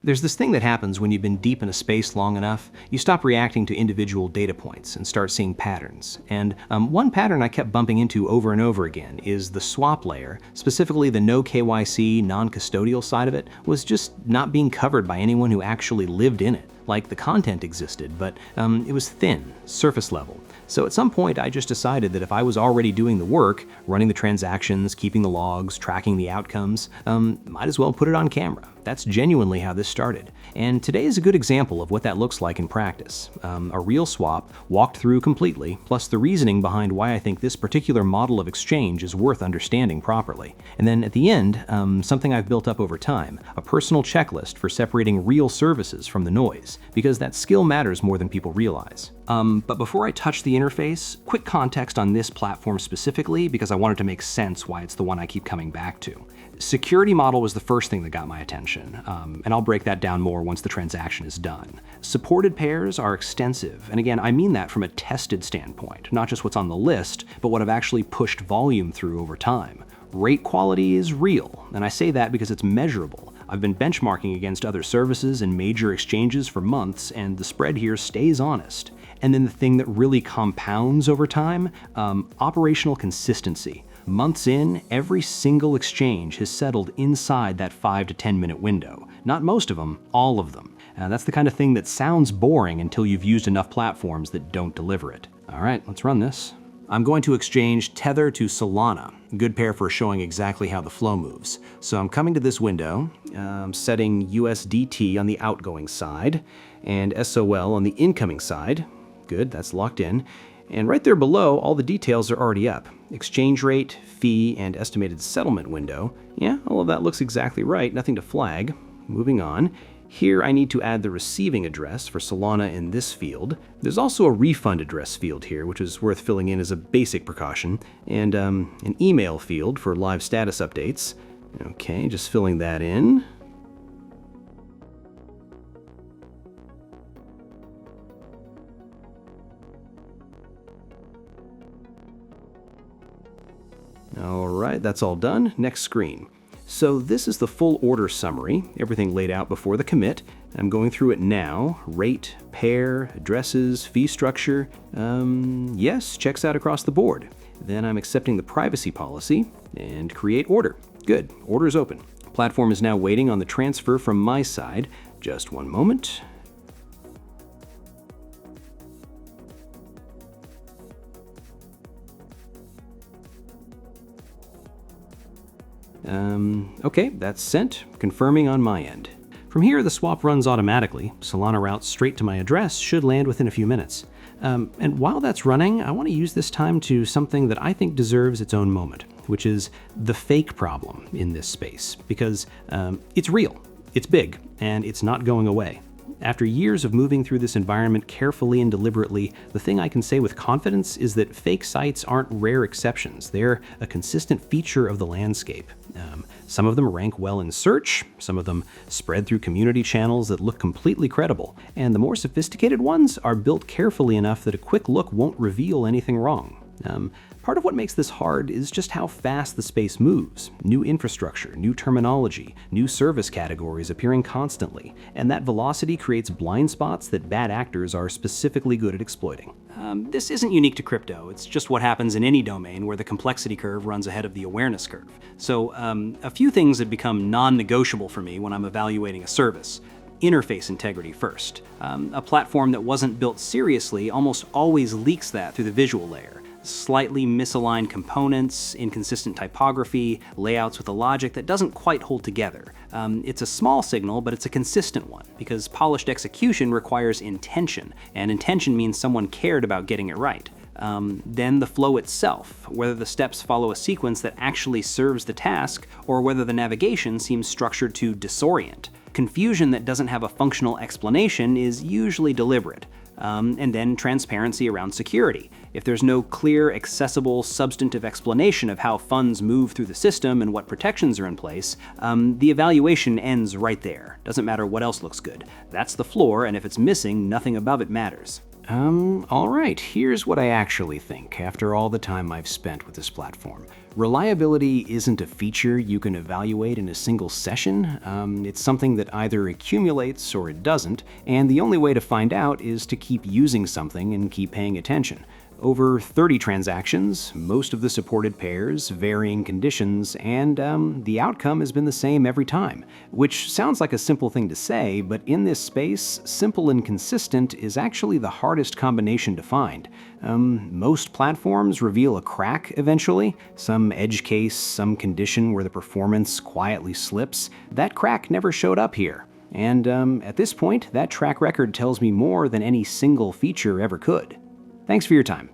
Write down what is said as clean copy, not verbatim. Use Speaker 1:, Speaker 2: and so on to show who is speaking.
Speaker 1: There's this thing that happens when you've been deep in a space long enough. You stop reacting to individual data points and start seeing patterns. And one pattern I kept bumping into over and over again is the swap layer, specifically the no-KYC, non-custodial side of it, was just not being covered by anyone who actually lived in it. Like, the content existed, but it was thin, surface level. So at some point, I just decided that if I was already doing the work, running the transactions, keeping the logs, tracking the outcomes, might as well put it on camera. That's genuinely how this started. And today is a good example of what that looks like in practice. A real swap, walked through completely, plus the reasoning behind why I think this particular model of exchange is worth understanding properly. And then at the end, something I've built up over time, a personal checklist for separating real services from the noise, because that skill matters more than people realize. But before I touch the interface, quick context on this platform specifically, because I wanted to make sense why it's the one I keep coming back to. Security model was the first thing that got my attention, and I'll break that down more once the transaction is done. Supported pairs are extensive, and again, I mean that from a tested standpoint, not just what's on the list, but what I've actually pushed volume through over time. Rate quality is real, and I say that because it's measurable. I've been benchmarking against other services and major exchanges for months, and the spread here stays honest. And then the thing that really compounds over time, operational consistency. Months in, every single exchange has settled inside that 5 to 10 minute window. Not most of them, all of them. That's the kind of thing that sounds boring until you've used enough platforms that don't deliver it. All right, let's run this. I'm going to exchange Tether to Solana. Good pair for showing exactly how the flow moves. So I'm coming to this window, setting USDT on the outgoing side, and SOL on the incoming side. Good, that's locked in. And right there below, all the details are already up. Exchange rate, fee, and estimated settlement window. Yeah, all of that looks exactly right, nothing to flag. Moving on. Here I need to add the receiving address for Solana in this field. There's also a refund address field here, which is worth filling in as a basic precaution, and an email field for live status updates. Okay, just filling that in. All right, that's all done. Next screen. So this is the full order summary, everything laid out before the commit. I'm going through it now. Rate, pair, addresses, fee structure. Yes, checks out across the board. Then I'm accepting the privacy policy and create order. Good, order is open. Platform is now waiting on the transfer from my side. Just one moment. Okay, that's sent, confirming on my end. From here, the swap runs automatically. Solana routes straight to my address, should land within a few minutes. And while that's running, I want to use this time to something that I think deserves its own moment, which is the fake problem in this space, because it's real, it's big, and it's not going away. After years of moving through this environment carefully and deliberately, the thing I can say with confidence is that fake sites aren't rare exceptions. They're a consistent feature of the landscape. Some of them rank well in search, some of them spread through community channels that look completely credible, and the more sophisticated ones are built carefully enough that a quick look won't reveal anything wrong. Part of what makes this hard is just how fast the space moves. New infrastructure, new terminology, new service categories appearing constantly, and that velocity creates blind spots that bad actors are specifically good at exploiting. This isn't unique to crypto, it's just what happens in any domain where the complexity curve runs ahead of the awareness curve. So a few things have become non-negotiable for me when I'm evaluating a service. Interface integrity first. A platform that wasn't built seriously almost always leaks that through the visual layer. Slightly misaligned components, inconsistent typography, layouts with a logic that doesn't quite hold together. It's a small signal, but it's a consistent one, because polished execution requires intention, and intention means someone cared about getting it right. Then the flow itself, whether the steps follow a sequence that actually serves the task, or whether the navigation seems structured to disorient. Confusion that doesn't have a functional explanation is usually deliberate. And then transparency around security. If there's no clear, accessible, substantive explanation of how funds move through the system and what protections are in place, the evaluation ends right there. Doesn't matter what else looks good. That's the floor, and if it's missing, nothing above it matters. Alright, here's what I actually think after all the time I've spent with this platform. Reliability isn't a feature you can evaluate in a single session. It's something that either accumulates or it doesn't, and the only way to find out is to keep using something and keep paying attention. Over 30 transactions, most of the supported pairs, varying conditions, and the outcome has been the same every time. Which sounds like a simple thing to say, but in this space, simple and consistent is actually the hardest combination to find. Most platforms reveal a crack eventually, some edge case, some condition where the performance quietly slips. That crack never showed up here. And at this point, that track record tells me more than any single feature ever could. Thanks for your time.